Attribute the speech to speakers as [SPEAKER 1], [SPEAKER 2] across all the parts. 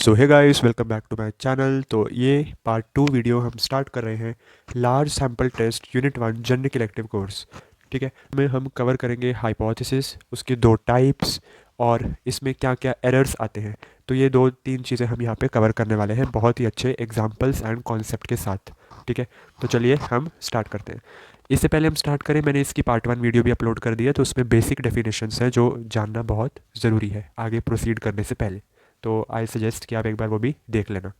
[SPEAKER 1] So hey guys, welcome back to my channel. तो ये part 2 video हम start कर रहे हैं large sample test unit 1 generic elective course. ठीक है, में हम कवर करेंगे हाइपोथेसिस, उसके दो टाइप्स और इसमें क्या क्या एरर्स आते हैं। तो ये दो तीन चीज़ें हम यहाँ पे कवर करने वाले हैं बहुत ही अच्छे एग्जांपल्स एंड कॉन्सेप्ट के साथ। ठीक है, तो चलिए हम स्टार्ट करते हैं। इससे पहले हम स्टार्ट करें, मैंने इसकी पार्ट 1 वीडियो भी अपलोड कर दिया, तो उसमें बेसिक डेफिनेशंस हैं जो जानना बहुत ज़रूरी है आगे प्रोसीड करने से पहले। तो आई सजेस्ट कि आप एक बार वो भी देख लेना।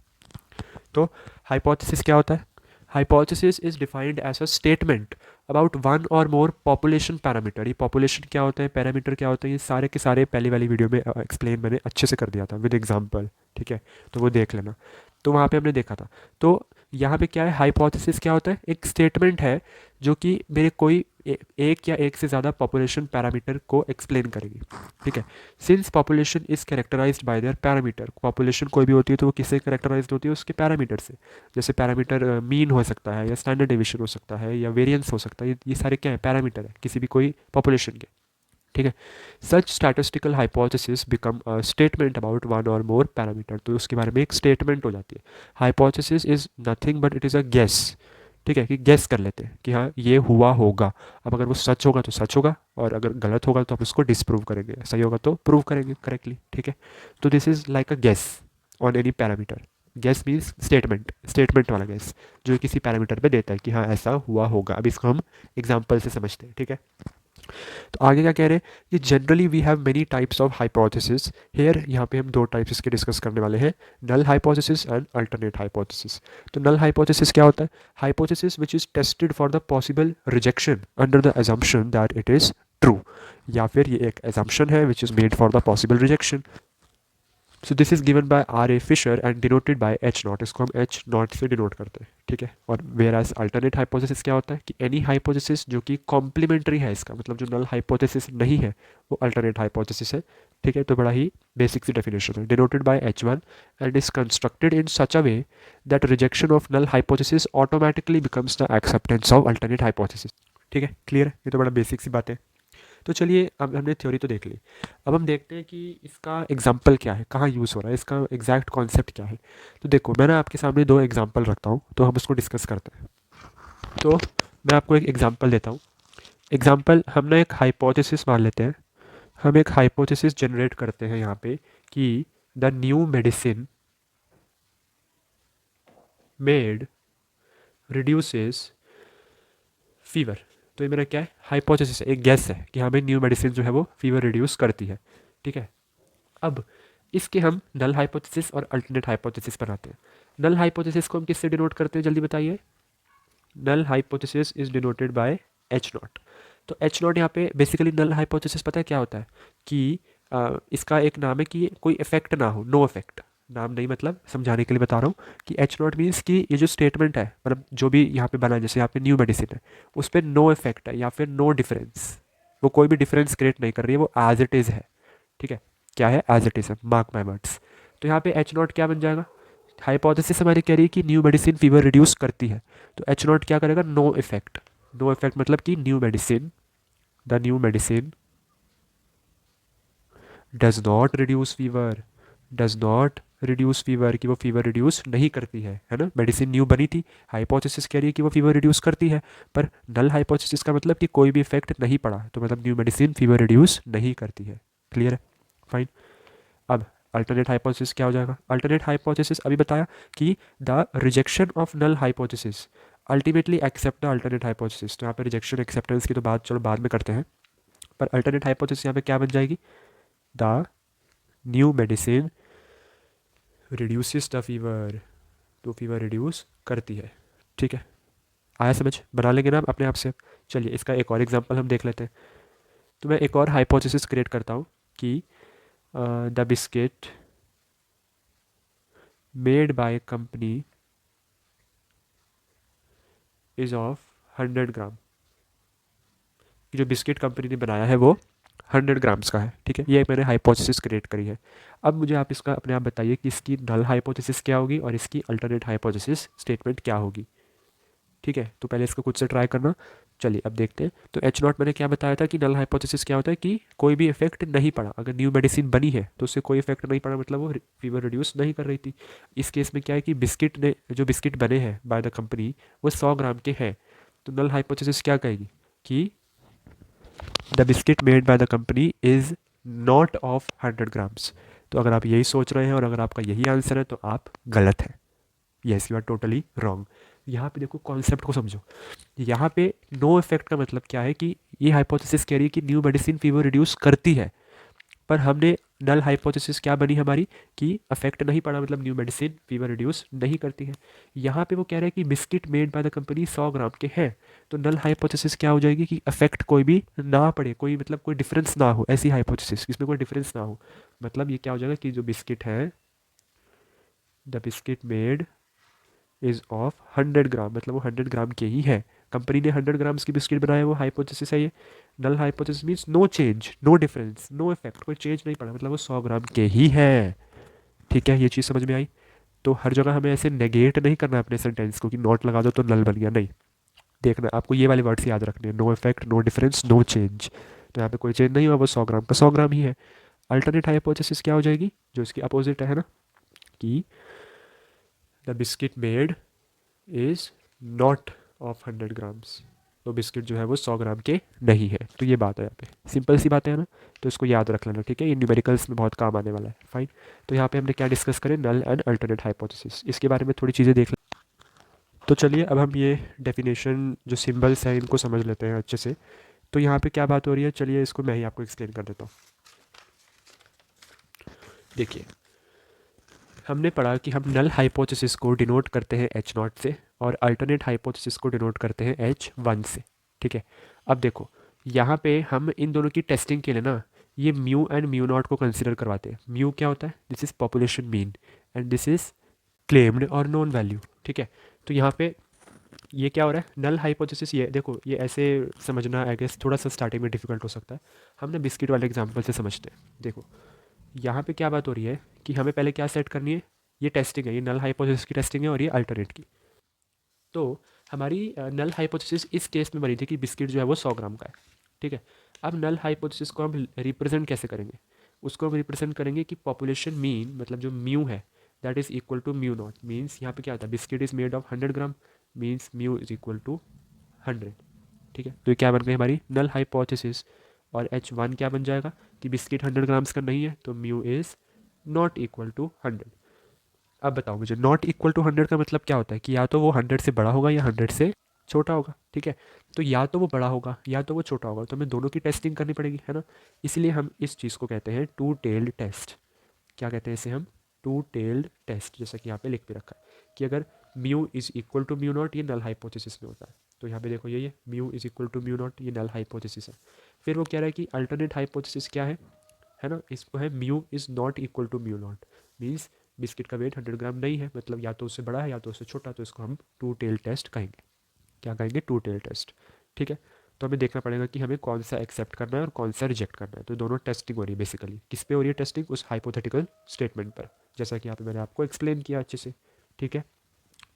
[SPEAKER 1] तो हाइपोथेसिस क्या होता है? Hypothesis is defined as a statement about one or more population parameter. ये पॉपुलेशन क्या होता है, पैरामीटर क्या होता है, ये सारे के सारे पहली वाली वीडियो में एक्सप्लेन मैंने अच्छे से कर दिया था विद एग्जांपल। ठीक है, तो वो देख लेना। तो वहाँ पे हमने देखा था। तो यहाँ पे क्या है, हाइपोथेसिस क्या होता है? एक स्टेटमेंट है जो कि मेरे कोई एक या एक से ज़्यादा पॉपुलेशन पैरामीटर को एक्सप्लेन करेगी। ठीक है, since population is characterized by their parameter. Population कोई भी होती है तो वो किससे कैरेक्टराइज्ड होती है? उसके पैरामीटर से। जैसे पैरामीटर मीन हो सकता है, या स्टैंडर्ड डेविएशन हो सकता है, या वेरिएंस हो सकता है। ये सारे क्या है? पैरामीटर है किसी भी कोई पॉपुलेशन के। ठीक है, such statistical hypothesis become a statement about one or more parameter. तो उसके बारे में एक स्टेटमेंट हो जाती है। Hypothesis is nothing but it is a guess. ठीक है, कि गेस कर लेते हैं कि हाँ ये हुआ होगा। अब अगर वो सच होगा तो सच होगा, और अगर गलत होगा तो आप उसको डिसप्रूव करेंगे, सही होगा तो प्रूव करेंगे करेक्टली। ठीक है, तो this is like a guess on any parameter. Guess means statement, statement वाला गेस जो किसी पैरामीटर पे देता है कि हाँ ऐसा हुआ होगा। अब इसको हम एग्जाम्पल से समझते हैं। ठीक है, तो आगे क्या कह रहे हैं कि generally we have many types of hypothesis here. यहाँ पे हम दो टाइप्स इसके डिस्कस करने वाले हैं, null hypothesis and alternate hypothesis. तो नल हाइपोथेसिस क्या होता है? Hypothesis which is tested for the possible rejection under the assumption that it is true. या फिर ये एक एजम्पशन है which is made for the possible rejection. So this is given by R A Fisher and denoted by H naught. इसको हम H not से denote करते हैं। ठीक है, और वेयर एज अल्टरनेट हाइपोथेसिस क्या होता है कि एनी हाइपोथेसिस जो कि कॉम्प्लीमेंट्री है, इसका मतलब जो नल हाइपोथेसिस नहीं है वो अल्टरनेट हाइपोथेसिस है। ठीक है, तो बड़ा ही बेसिक सी डेफिनेशन है, denoted by H one and is constructed in such a way that rejection of null hypothesis automatically becomes the acceptance of alternate hypothesis. ठीक है, क्लियर है? ये तो बड़ा बेसिक सी बात है। तो चलिए, अब हमने थ्योरी तो देख ली। अब हम देखते हैं कि इसका एग्जाम्पल क्या है, कहाँ यूज़ हो रहा है, इसका एग्जैक्ट कॉन्सेप्ट क्या है। तो देखो, मैं ना आपके सामने दो एग्जाम्पल रखता हूँ, तो हम उसको डिस्कस करते हैं। तो मैं आपको एक एग्जाम्पल देता हूँ। एग्जाम्पल, हम ना एक हाइपोथेसिस मान लेते हैं। हम एक हाइपोथेसिस जनरेट करते हैं यहाँ पे कि the new medicine made reduces fever. तो ये मेरा क्या है? हाइपोथेसिस है, एक गैस है कि हमें न्यू मेडिसिन जो है वो फीवर रिड्यूस करती है। ठीक है, अब इसके हम नल हाइपोथेसिस और अल्टरनेट हाइपोथेसिस बनाते हैं। नल हाइपोथेसिस को हम किससे डिनोट करते हैं, जल्दी बताइए? Null hypothesis is denoted by H naught. तो एच नॉट यहाँ पे बेसिकली नल हाइपोथेसिस पता है क्या होता है कि इसका एक नाम है कि कोई इफेक्ट ना हो, नो इफेक्ट। नाम नहीं, मतलब समझाने के लिए बता रहा हूँ कि एच नॉट मीन्स कि ये जो स्टेटमेंट है, मतलब जो भी यहाँ पे बना है, जैसे यहाँ पे न्यू मेडिसिन है, उस पर नो इफेक्ट है या फिर नो डिफरेंस। वो कोई भी डिफरेंस क्रिएट नहीं कर रही है, वो एज इट इज़ है। ठीक है, क्या है? एज इट इज़ है, मार्क माई वर्ड्स। तो यहाँ पे एच नॉट क्या बन जाएगा? हाइपोथेसिस हमारी कह रही है कि न्यू मेडिसिन फीवर रिड्यूस करती है, तो एच नॉट क्या करेगा? No effect. नो इफेक्ट मतलब कि new medicine, the new medicine does not reduce fever. Does not reduce fever, कि वो फीवर रिड्यूस नहीं करती है ना? मेडिसिन न्यू बनी थी, हाइपोथेसिस कह रही है कि वो फीवर रिड्यूस करती है, पर नल हाइपोथेसिस का मतलब कि कोई भी इफेक्ट नहीं पड़ा, तो मतलब न्यू मेडिसिन फीवर रिड्यूस नहीं करती है। क्लियर है? फाइन। अब अल्टरनेट हाइपोथेसिस क्या हो जाएगा? अल्टरनेट हाइपोथेसिस अभी बताया कि the rejection of null hypothesis ultimately accept the alternate hypothesis. तो यहाँ पे रिजेक्शन एक्सेप्टेंस की तो बात चलो बाद में करते हैं, पर अल्टरनेट हाइपोथेसिस यहाँ पे क्या बन जाएगी? The new medicine reduces the fever. तो फीवर रिड्यूस करती है। ठीक है, आया समझ? बना लेंगे ना आप अपने आप से? चलिए, इसका एक और एग्जांपल हम देख लेते हैं। तो मैं एक और हाइपोथेसिस क्रिएट करता हूँ कि the biscuit made by company is of 100 ग्राम। जो बिस्किट कंपनी ने बनाया है वो 100 ग्राम्स का है। ठीक है, ये मैंने हाइपोथेसिस क्रिएट करी है। अब मुझे आप इसका अपने आप बताइए कि इसकी नल हाइपोथेसिस क्या होगी और इसकी अल्टरनेट हाइपोथेसिस स्टेटमेंट क्या होगी। ठीक है, तो पहले इसको खुद से ट्राई करना। चलिए अब देखते हैं। तो एच नॉट मैंने क्या बताया था कि नल हाइपोथेसिस क्या होता है कि कोई भी इफेक्ट नहीं पड़ा। अगर न्यू मेडिसिन बनी है तो उससे कोई इफेक्ट नहीं पड़ा, मतलब वो फीवर रिड्यूस नहीं कर रही थी। इस केस में क्या है कि बिस्किट ने जो बिस्किट बने हैं बाय द कंपनी वो 100 ग्राम के हैं। तो नल हाइपोथेसिस क्या कहेगी कि the biscuit made by the company is not of 100 grams. तो अगर आप यही सोच रहे हैं और अगर आपका यही आंसर है तो आप गलत हैं। Yes, you are totally wrong. यहाँ पे देखो कॉन्सेप्ट को समझो। यहाँ पे नो इफेक्ट का मतलब क्या है कि ये हाइपोथेसिस कह रही है कि न्यू मेडिसिन फीवर रिड्यूस करती है, पर हमने नल हाइपोथेसिस क्या बनी हमारी कि अफेक्ट नहीं पड़ा, मतलब न्यू मेडिसिन फीवर रिड्यूस नहीं करती है। यहाँ पे वो कह रहा है कि biscuit made by the company 100 ग्राम के हैं, तो नल हाइपोथेसिस क्या हो जाएगी कि अफेक्ट कोई भी ना पड़े, कोई मतलब कोई डिफरेंस ना हो, ऐसी हाइपोथेसिस इसमें कोई डिफरेंस ना हो। मतलब ये क्या हो जाएगा कि जो बिस्किट है the biscuit made is of 100 ग्राम, मतलब वो 100 ग्राम के ही है। कंपनी ने 100 ग्राम्स की बिस्किट बनाया, वो हाइपोथेसिस है ये। Null hypothesis means no change, no difference, no effect, कोई चेंज नहीं पड़ा, मतलब वो 100 ग्राम के ही है। ठीक है, ये चीज़ समझ में आई। तो हर जगह हमें ऐसे नेगेट नहीं करना अपने सेंटेंस को कि नॉट लगा दो तो नल बन गया, नहीं। देखना आपको ये वाले वर्ड्स याद रखने हैं, no effect, no difference, no change. तो यहाँ पे कोई चेंज नहीं हुआ, वो 100 ग्राम का 100 ग्राम ही है। अल्टरनेट हाइपोथेसिस क्या हो जाएगी, जो इसकी अपोजिट है ना, कि the biscuit made is not of 100 grams. तो बिस्किट जो है वो 100 ग्राम के नहीं है। तो ये बात है यहाँ पे, सिंपल सी बात है ना। तो इसको याद रख लेना, ठीक है, ये न्यूमेरिकल्स में बहुत काम आने वाला है। फाइन। तो यहाँ पे हमने क्या डिस्कस करें, नल एंड अल्टरनेट हाइपोथेसिस, इसके बारे में थोड़ी चीज़ें देख लें। तो चलिए अब हम ये डेफिनेशन जो सिंबल्स हैं इनको समझ लेते हैं अच्छे से। तो यहाँ पे क्या बात हो रही है, चलिए इसको मैं ही आपको एक्सप्लेन कर देता हूँ। देखिए, हमने पढ़ा कि हम नल हाइपोथेसिस को डिनोट करते हैं एच नॉट से और अल्टरनेट हाइपोथेसिस को डिनोट करते हैं एच वन से। ठीक है, अब देखो यहाँ पे हम इन दोनों की टेस्टिंग के लिए ना ये म्यू एंड म्यू नॉट को कंसिडर करवाते हैं। म्यू क्या होता है, this is population mean and this is claimed और नोन वैल्यू। ठीक है, तो यहाँ पे ये क्या हो रहा है, नल हाइपोथेसिस, ये देखो ये ऐसे समझना आई गेस थोड़ा सा स्टार्टिंग में डिफिकल्ट हो सकता है। हमने बिस्किट वाले एग्जाम्पल से समझते हैं। देखो यहाँ पे क्या बात हो रही है कि हमें पहले क्या सेट करनी है, ये टेस्टिंग है, ये नल हाइपोथेसिस की टेस्टिंग है और ये अल्टरनेट की। तो हमारी नल हाइपोथेसिस इस केस में बनी थी कि बिस्किट जो है वो 100 ग्राम का है। ठीक है, अब नल हाइपोथेसिस को हम रिप्रेजेंट कैसे करेंगे, उसको हम रिप्रेजेंट करेंगे कि पॉपुलेशन मीन मतलब जो म्यू है that is equal to mu naught. Means यहाँ पे क्या होता है, biscuit is made of 100 gram, means mu is equal to 100। ठीक है, तो ये क्या बन गई हमारी नल हाइपोथेसिस। और एच वन क्या बन जाएगा कि बिस्किट 100 ग्राम्स का नहीं है, तो mu is not equal to 100। अब बताओ मुझे, नॉट इक्वल टू 100 का मतलब क्या होता है कि या तो वो 100 से बड़ा होगा या 100 से छोटा होगा। ठीक है, तो या तो वो बड़ा होगा या तो वो छोटा होगा, तो हमें दोनों की टेस्टिंग करनी पड़ेगी, है ना। इसलिए हम इस चीज़ को कहते हैं टू टेल्ड टेस्ट। क्या कहते हैं इसे हम, टू टेल्ड टेस्ट, जैसा कि यहाँ पे लिख भी रखा है कि अगर mu is equal to mu naught, ये नल हाइपोथेसिस में होता है। तो यहाँ पे देखो ये mu is equal to mu naught, ये नल हाइपोथेसिस है। फिर वो कह रहा है कि अल्टरनेट हाइपोथेसिस क्या है ना, इसको है mu is not equal to mu naught. Means biscuit का वेट 100 ग्राम नहीं है, मतलब या तो उससे बड़ा है या तो उससे छोटा, तो इसको हम टू टेल टेस्ट कहेंगे। क्या कहेंगे, टू टेल टेस्ट। ठीक है, तो हमें देखना पड़ेगा कि हमें कौन सा एक्सेप्ट करना है और कौन सा रिजेक्ट करना है। तो दोनों टेस्टिंग हो रही है बेसिकली, किस पे हो रही है टेस्टिंग, उस हाइपोथेटिकल स्टेटमेंट पर, जैसा कि यहाँ पे मैंने आपको एक्सप्लेन किया अच्छे से। ठीक है,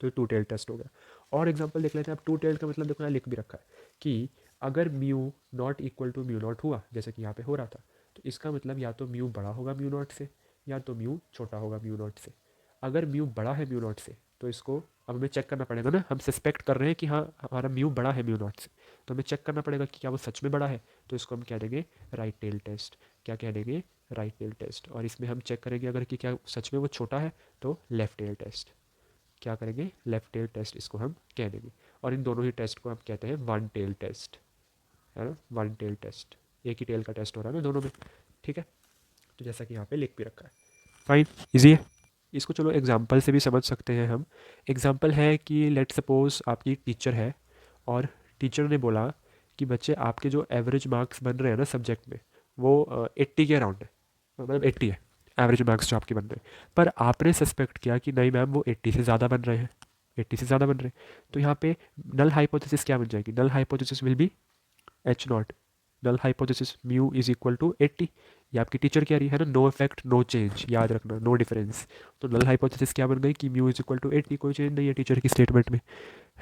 [SPEAKER 1] तो टू टेल टेस्ट हो गया। और एग्जांपल देख लेते हैं। अब टू टेल का मतलब देखो यहाँ लिख भी रखा है कि अगर mu not equal to mu naught हुआ, जैसे कि यहाँ पे हो रहा था, तो इसका मतलब या तो म्यू बड़ा होगा म्यू नॉट से या तो म्यू छोटा होगा म्यू नॉट से। अगर म्यू बड़ा है म्यू नॉट से तो इसको अब हमें चेक करना पड़ेगा ना, हम सस्पेक्ट कर रहे हैं कि हाँ हमारा म्यू बड़ा है म्यू नॉट से, तो हमें चेक करना पड़ेगा कि क्या वो सच में बड़ा है। तो इसको हम कह देंगे राइट टेल टेस्ट। क्या कह देंगे, राइट टेल टेस्ट। और इसमें हम चेक करेंगे अगर कि क्या सच में वो छोटा है, तो लेफ्ट टेल टेस्ट। क्या करेंगे, लेफ्ट टेल टेस्ट इसको हम कह देंगे। और इन दोनों ही टेस्ट को हम कहते हैं वन टेल टेस्ट, है ना, वन टेल टेस्ट। एक ही टेल का टेस्ट हो रहा है ना दोनों में। ठीक है, तो जैसा कि यहाँ पे लिख भी रखा है। फाइन, इजी है। इसको चलो एग्जाम्पल से भी समझ सकते हैं हम। एग्जाम्पल है कि लेट सपोज आपकी टीचर है और टीचर ने बोला कि बच्चे आपके जो एवरेज मार्क्स बन रहे हैं ना सब्जेक्ट में वो 80 के अराउंड है, मतलब 80 है एवरेज मार्क्स जो आपके बन रहे हैं। पर आपने सस्पेक्ट किया कि नहीं मैम वो 80 से ज़्यादा बन रहे हैं, 80 से ज़्यादा बन रहे हैं। तो यहाँ पे नल हाइपोथेसिस क्या बन जाएगी, null hypothesis will be H naught. Null hypothesis mu is equal to 80, ये आपकी टीचर कह रही है ना, नो इफेक्ट नो चेंज, याद रखना, नो डिफरेंस। तो नल हाइपोथेसिस क्या बन गई कि म्यू इज इक्वल टू 80, कोई चेंज नहीं है टीचर की स्टेटमेंट में,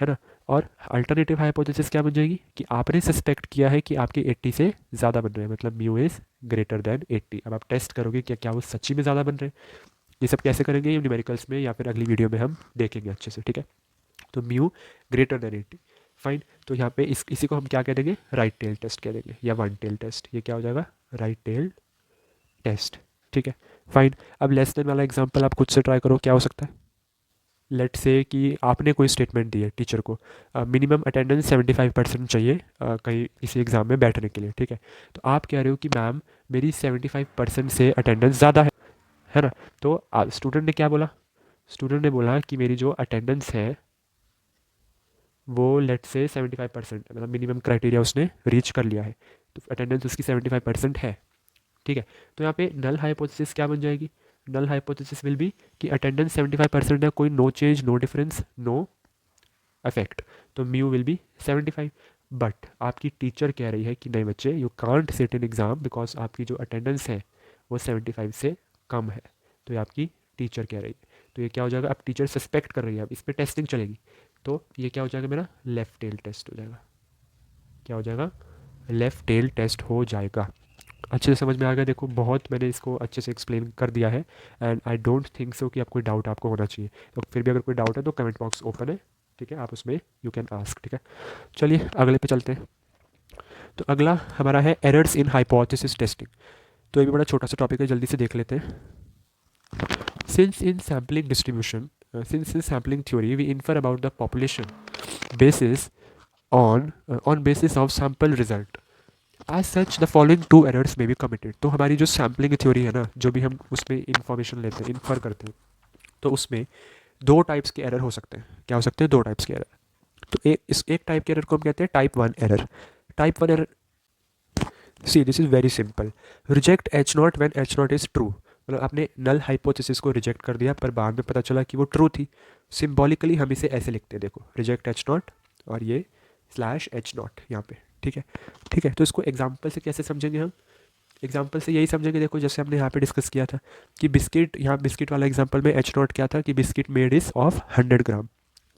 [SPEAKER 1] है ना। और अल्टरनेटिव हाइपोथेसिस क्या बन जाएगी कि आपने सस्पेक्ट किया है कि आपके 80 से ज़्यादा बन रहे हैं, मतलब म्यू इज़ ग्रेटर देन 80। अब आप टेस्ट करोगे कि क्या वो सच्ची में ज़्यादा बन रहे हैं। ये सब कैसे करेंगे, ये न्यूमेरिकल्स में या फिर अगली वीडियो में हम देखेंगे अच्छे से, ठीक है। तो म्यू ग्रेटर देन 80, फाइन। तो यहाँ पे इसी को हम क्या कह देंगे, राइट टेल टेस्ट कह देंगे या वन टेल टेस्ट, ये क्या हो जाएगा, राइट टेल टेस्ट, ठीक है, फाइन। अब लेस देन वाला एग्जांपल आप खुद से ट्राई करो, क्या हो सकता है। लेट से कि आपने कोई स्टेटमेंट दी है टीचर को, मिनिमम अटेंडेंस 75% चाहिए कहीं किसी एग्ज़ाम में बैठने के लिए, ठीक है। तो आप कह रहे हो कि मैम मेरी 75% से अटेंडेंस ज़्यादा है ना। तो स्टूडेंट ने क्या बोला, स्टूडेंट ने बोला कि मेरी जो अटेंडेंस है वो लेट से 75%, मतलब मिनिमम क्राइटेरिया उसने रीच कर लिया है, तो अटेंडेंस उसकी 75% है, ठीक है। तो यहाँ पे नल हाइपोथेसिस क्या बन जाएगी, नल हाइपोथेसिस विल बी कि अटेंडेंस 75% है, कोई no change no difference no affect, तो म्यू विल बी 75। बट आपकी टीचर कह रही है कि नहीं बच्चे, you can't sit in exam because आपकी जो अटेंडेंस है वो 75 से कम है, तो ये आपकी टीचर कह रही है। तो ये क्या हो जाएगा, अब टीचर सस्पेक्ट कर रही है, अब इस पर टेस्टिंग चलेगी, तो ये क्या हो जाएगा, मेरा लेफ्ट टेल टेस्ट हो जाएगा, क्या हो जाएगा, लेफ्ट टेल टेस्ट हो जाएगा। अच्छे से समझ में आ गया, देखो बहुत मैंने इसको अच्छे से एक्सप्लेन कर दिया है, and I don't think so कि आप कोई डाउट आपको होना चाहिए। तो फिर भी अगर कोई डाउट है तो कमेंट बॉक्स ओपन है, ठीक है, आप उसमें यू कैन आस्क, ठीक है। चलिए अगले पे चलते हैं। तो अगला हमारा है एरर्स इन हाइपोथेसिस टेस्टिंग। तो ये भी बड़ा छोटा सा टॉपिक है, जल्दी से देख लेते हैं। Since in sampling distribution, since in sampling theory we infer about the population basis on basis of sample result, as such the following two errors may be committed। तो हमारी जो सैम्पलिंग थ्योरी है ना, जो भी हम उसमें इंफॉर्मेशन लेते हैं, इन्फर करते हैं, तो उसमें दो टाइप्स के एरर हो सकते हैं। क्या हो सकते हैं, दो टाइप्स के एरर। तो एक टाइप के एरर को हम कहते हैं type 1 error. Type 1 error, see this is very simple, reject H not when H not is true. मतलब आपने नल हाइपोथेसिस को रिजेक्ट कर दिया पर बाद में पता चला कि वो ट्रू थी। सिंबॉलिकली हम इसे ऐसे लिखते हैं, देखो, रिजेक्ट एच नॉट और ये स्लैश एच नॉट यहाँ पे, ठीक है। ठीक है, तो इसको एग्जाम्पल से कैसे समझेंगे हम, एग्जाम्पल से यही समझेंगे, देखो जैसे हमने यहाँ पे डिस्कस किया था कि बिस्किट, यहाँ बिस्किट वाला एग्जाम्पल में एच नॉट क्या था कि बिस्किट मेड इज ऑफ 100 ग्राम,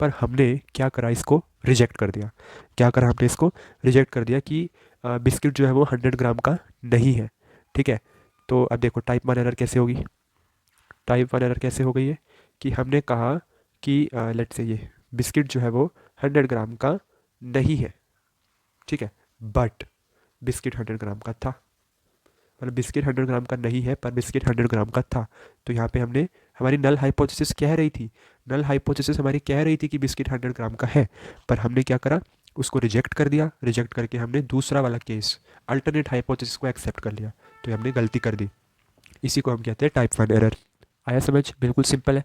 [SPEAKER 1] पर हमने क्या करा, इसको रिजेक्ट कर दिया। क्या करा हमने, इसको रिजेक्ट कर दिया कि बिस्किट जो है वो 100 ग्राम का नहीं है, ठीक है। तो अब देखो टाइप 1 एरर कैसे होगी, टाइप 1 एरर कैसे हो गई है कि हमने कहा कि लेट्स से ये बिस्किट जो है वो 100 ग्राम का नहीं है, ठीक है, बट बिस्किट 100 ग्राम का था। मतलब बिस्किट 100 ग्राम का नहीं है पर बिस्किट 100 ग्राम का था। तो यहाँ पे हमने, हमारी नल हाइपोथेसिस कह रही थी, नल हाइपोथेसिस हमारी कह रही थी कि बिस्किट 100 ग्राम का है, पर हमने क्या करा, उसको रिजेक्ट कर दिया। रिजेक्ट करके हमने दूसरा वाला केस, अल्टरनेट हाइपोथेसिस को एक्सेप्ट कर लिया, तो ये हमने गलती कर दी। इसी को हम कहते हैं टाइप 1 एरर। आया समझ, बिल्कुल सिंपल है,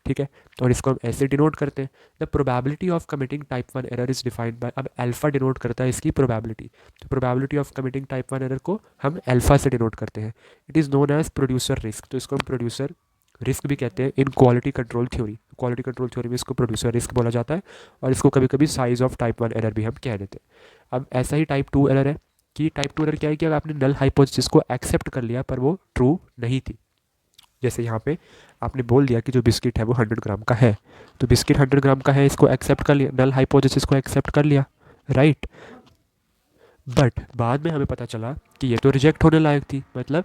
[SPEAKER 1] ठीक है। तो और इसको हम ऐसे डिनोट करते हैं, the probability of committing type 1 error is defined by, अब अल्फा डिनोट करता है इसकी प्रोबेबिलिटी, तो probability of committing type 1 error को हम अल्फा से डिनोट करते हैं। It is known as producer risk, तो इसको हम प्रोड्यूसर रिस्क भी कहते हैं in quality control theory. Quality control theory में इसको प्रोड्यूसर रिस्क बोला जाता है, और इसको कभी कभी साइज ऑफ टाइप 1 एरर भी हम कह देते हैं। अब ऐसा ही टाइप 2 एरर है कि टाइप 2 एरर क्या है कि अगर आपने नल हाइपोथेसिस को एक्सेप्ट कर लिया पर वो ट्रू नहीं थी। जैसे यहाँ पे आपने बोल दिया कि जो बिस्किट है वो 100 ग्राम का है, तो बिस्किट 100 ग्राम का है, इसको एक्सेप्ट कर लिया, नल हाइपोथेसिस को एक्सेप्ट कर लिया, राइट। बट बाद में हमें पता चला कि ये तो रिजेक्ट होने लायक थी, मतलब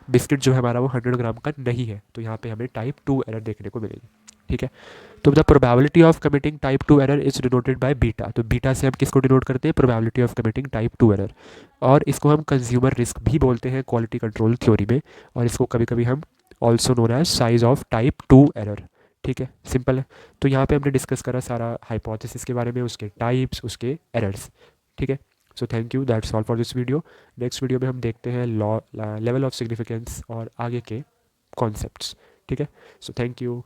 [SPEAKER 1] बिस्किट जो है हमारा वो 100 ग्राम का नहीं है, तो यहाँ पे हमें टाइप 2 एरर देखने को मिलेगी, ठीक है। तो the probability of committing type 2 error is denoted by beta, तो बीटा से हम किसको डिनोट करते हैं, probability of committing type 2 error, और इसको हम कंज्यूमर रिस्क भी बोलते हैं क्वालिटी कंट्रोल थ्योरी में, और इसको कभी कभी हम also known as size of type 2 error, ठीक है, सिंपल है। तो यहाँ पे हमने डिस्कस करा सारा हाइपोथेसिस के बारे में, उसके टाइप्स, उसके एरर्स, ठीक है। So thank you, that's all for this video. Next video में हम देखते हैं लॉ, लेवल ऑफ सिग्निफिकेंस और आगे के कॉन्सेप्ट्स, ठीक है। So thank you.